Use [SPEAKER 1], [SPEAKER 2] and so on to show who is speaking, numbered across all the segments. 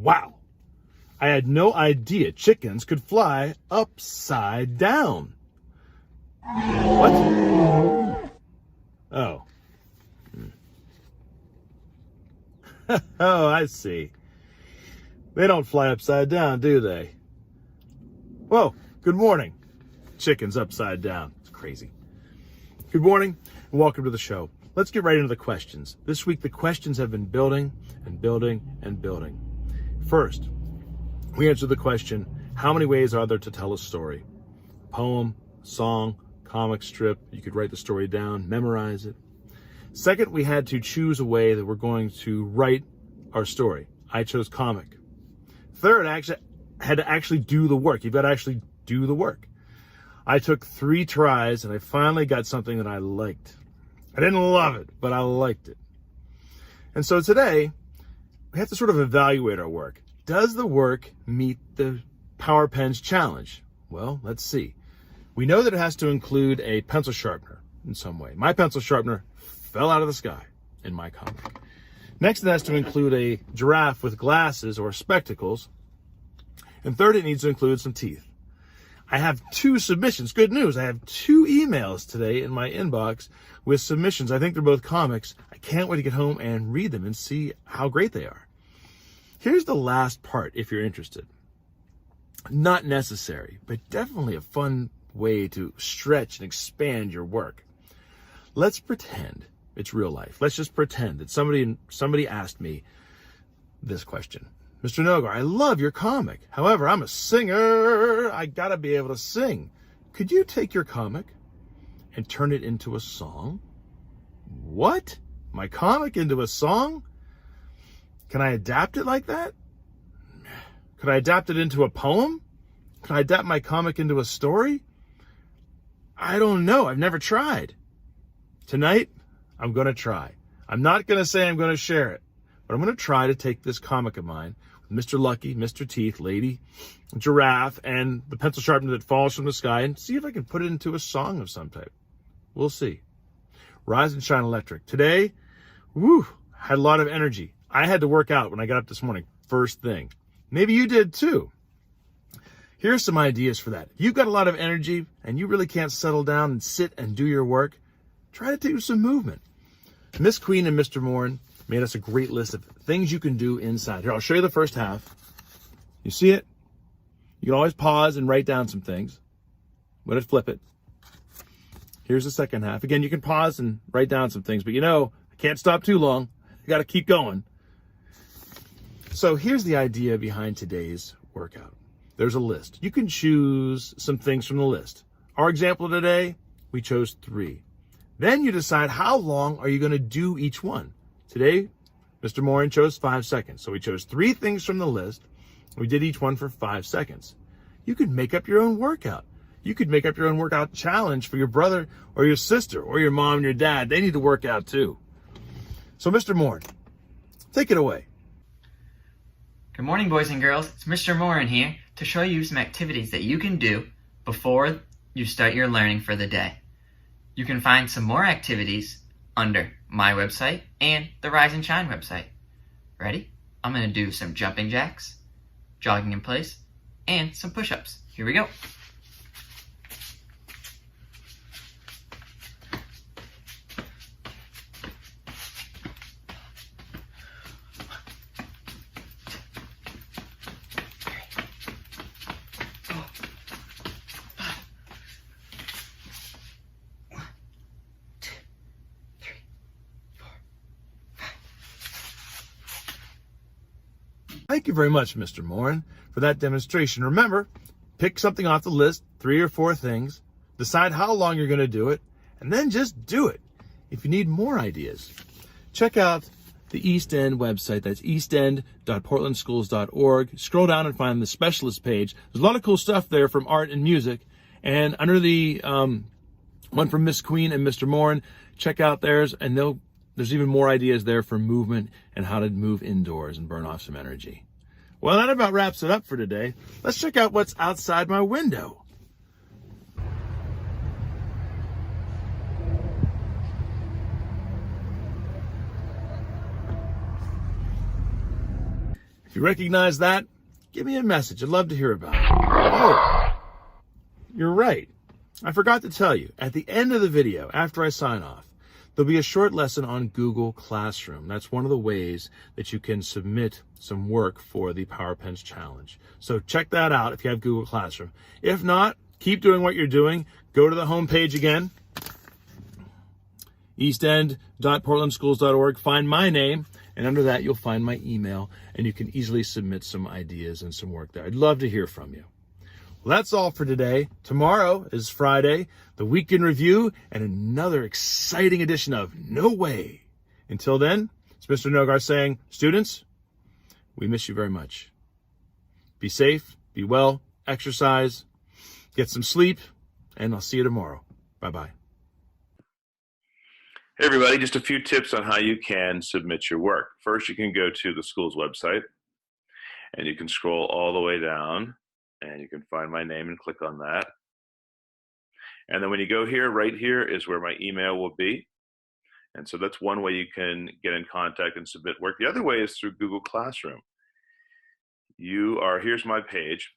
[SPEAKER 1] Wow. I had no idea chickens could fly upside down. What? Oh. Oh, I see. They don't fly upside down, do they? Whoa, good morning. Chickens upside down. It's crazy. Good morning and welcome to the show. Let's get right into the questions. This week, the questions have been building and building and building. First, we answered the question, how many ways are there to tell a story? Poem, song, comic strip. You could write the story down, memorize it. Second, we had to choose a way that we're going to write our story. I chose comic. Third, I had to actually do the work. You've got to actually do the work. I took 3 tries and I finally got something that I liked. I didn't love it, but I liked it. And so today, we have to sort of evaluate our work. Does the work meet the Power Pens challenge? Well, let's see. We know that it has to include a pencil sharpener in some way. My pencil sharpener fell out of the sky in my comic. Next, it has to include a giraffe with glasses or spectacles. And third, it needs to include some teeth. I have 2 submissions. Good news. I have 2 emails today in my inbox with submissions. I think they're both comics. I can't wait to get home and read them and see how great they are. Here's the last part if you're interested. Not necessary, but definitely a fun way to stretch and expand your work. Let's pretend it's real life. Let's just pretend that somebody asked me this question. Mr. Nogar, I love your comic. However, I'm a singer. I gotta be able to sing. Could you take your comic and turn it into a song? What? My comic into a song? Can I adapt it like that? Could I adapt it into a poem? Could I adapt my comic into a story? I don't know. I've never tried. Tonight, I'm going to try. I'm not going to say I'm going to share it, but I'm going to try to take this comic of mine, Mr. Lucky, Mr. Teeth, Lady, Giraffe, and the pencil sharpener that falls from the sky, and see if I can put it into a song of some type. We'll see. Rise and shine electric. Today, had a lot of energy. I had to work out when I got up this morning, first thing. Maybe you did too. Here's some ideas for that. If you've got a lot of energy and you really can't settle down and sit and do your work, try to do some movement. Miss Queen and Mr. Morin made us a great list of things you can do inside. Here, I'll show you the first half. You see it? You can always pause and write down some things. Let it flip it. Here's the second half. Again, you can pause and write down some things, but I can't stop too long. You got to keep going. So here's the idea behind today's workout. There's a list. You can choose some things from the list. Our example today, we chose 3. Then you decide how long are you going to do each one. Today, Mr. Morin chose 5 seconds. So we chose 3 things from the list. We did each one for 5 seconds. You could make up your own workout. You could make up your own workout challenge for your brother or your sister or your mom and your dad. They need to work out too. So Mr. Morin, take it away.
[SPEAKER 2] Good morning, boys and girls. It's Mr. Morin here to show you some activities that you can do before you start your learning for the day. You can find some more activities under my website and the Rise and Shine website. Ready? I'm going to do some jumping jacks, jogging in place, and some push-ups. Here we go.
[SPEAKER 1] Thank you very much, Mr. Morin, for that demonstration. Remember, pick something off the list, 3 or 4 things, decide how long you're going to do it, and then just do it. If you need more ideas, check out the East End website. That's eastend.portlandschools.org. Scroll down and find the specialist page. There's a lot of cool stuff there from art and music. And under the one from Miss Queen and Mr. Morin, check out theirs, and there's even more ideas there for movement and how to move indoors and burn off some energy. Well, that about wraps it up for today. Let's check out what's outside my window. If you recognize that, give me a message. I'd love to hear about it. Oh, you're right. I forgot to tell you, at the end of the video, after I sign off, there'll be a short lesson on Google Classroom. That's one of the ways that you can submit some work for the PowerPens Challenge. So check that out if you have Google Classroom. If not, keep doing what you're doing. Go to the homepage again, eastend.portlandschools.org, find my name, and under that you'll find my email, and you can easily submit some ideas and some work there. I'd love to hear from you. Well, that's all for today. Tomorrow is Friday, the week in review, and another exciting edition of No Way. Until then, it's Mr. Nogar saying, students, we miss you very much. Be safe, be well, exercise, get some sleep, and I'll see you tomorrow. Bye-bye.
[SPEAKER 3] Hey everybody, just a few tips on how you can submit your work. First, you can go to the school's website, and you can scroll all the way down, and you can find my name and click on that. And then when you go here, right here is where my email will be. And so that's one way you can get in contact and submit work. The other way is through Google Classroom. Here's my page.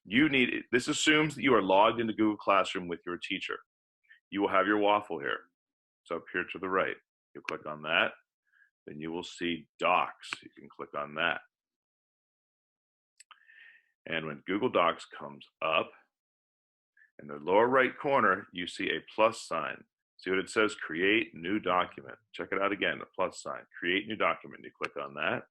[SPEAKER 3] This assumes that you are logged into Google Classroom with your teacher. You will have your waffle here. It's up here to the right. You'll click on that. Then you will see Docs. You can click on that. And when Google Docs comes up, in the lower right corner, you see a plus sign. See what it says? Create new document. Check it out again, the plus sign. Create new document. You click on that.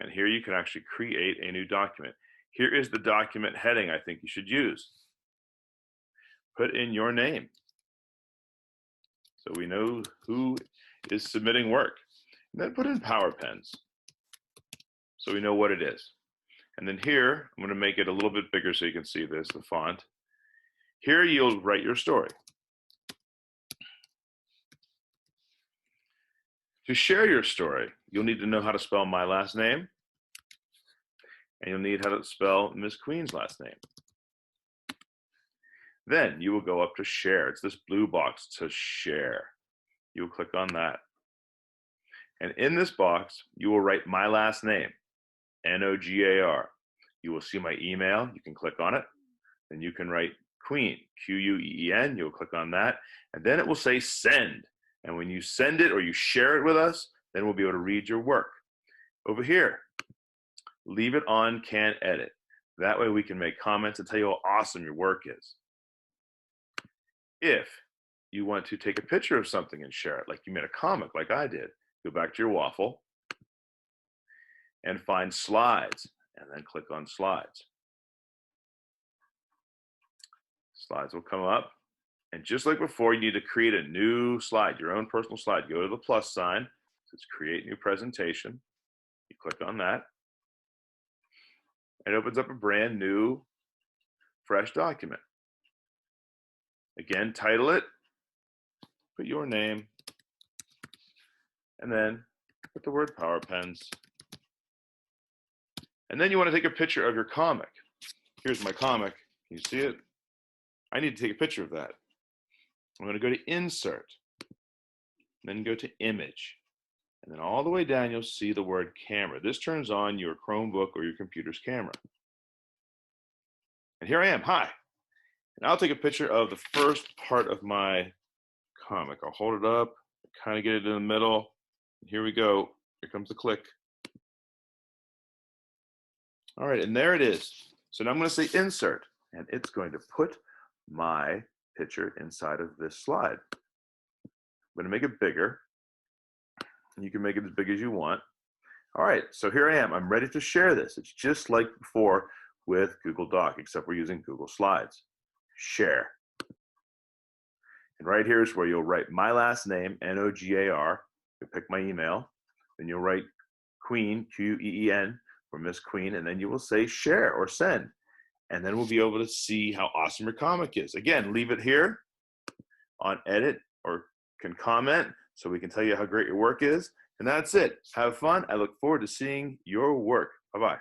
[SPEAKER 3] And here you can actually create a new document. Here is the document heading I think you should use. Put in your name so we know who is submitting work. And then put in PowerPens so we know what it is. And then here, I'm going to make it a little bit bigger so you can see this, the font. Here you'll write your story. To share your story, you'll need to know how to spell my last name, and you'll need how to spell Miss Queen's last name. Then you will go up to share. It's this blue box to share. You will click on that. And in this box, you will write my last name, Nogar. You will see my email. You can click on it. Then you can write Queen, Queen. You'll click on that. And then it will say send. And when you send it or you share it with us, then we'll be able to read your work. Over here, leave it on Can Edit. That way we can make comments and tell you how awesome your work is. If you want to take a picture of something and share it, like you made a comic like I did, go back to your waffle and find slides, and then click on slides. Slides will come up, and just like before, you need to create a new slide, your own personal slide. Go to the plus sign, it says create new presentation. You click on that. It opens up a brand new, fresh document. Again, title it, put your name, and then put the word PowerPens. And then you want to take a picture of your comic. Here's my comic. Can you see it? I need to take a picture of that. I'm going to go to Insert, then go to Image. And then all the way down, you'll see the word Camera. This turns on your Chromebook or your computer's camera. And here I am. Hi. And I'll take a picture of the first part of my comic. I'll hold it up, kind of get it in the middle. Here we go. Here comes the click. All right, and there it is. So now I'm going to say Insert, and it's going to put my picture inside of this slide. I'm going to make it bigger. You can make it as big as you want. All right, so here I am. I'm ready to share this. It's just like before with Google Doc, except we're using Google Slides. Share. And right here is where you'll write my last name, Nogar. You'll pick my email. Then you'll write Queen, Queen, for Miss Queen, and then you will say share or send. And then we'll be able to see how awesome your comic is. Again, leave it here on edit or can comment so we can tell you how great your work is. And that's it. Have fun. I look forward to seeing your work. Bye-bye.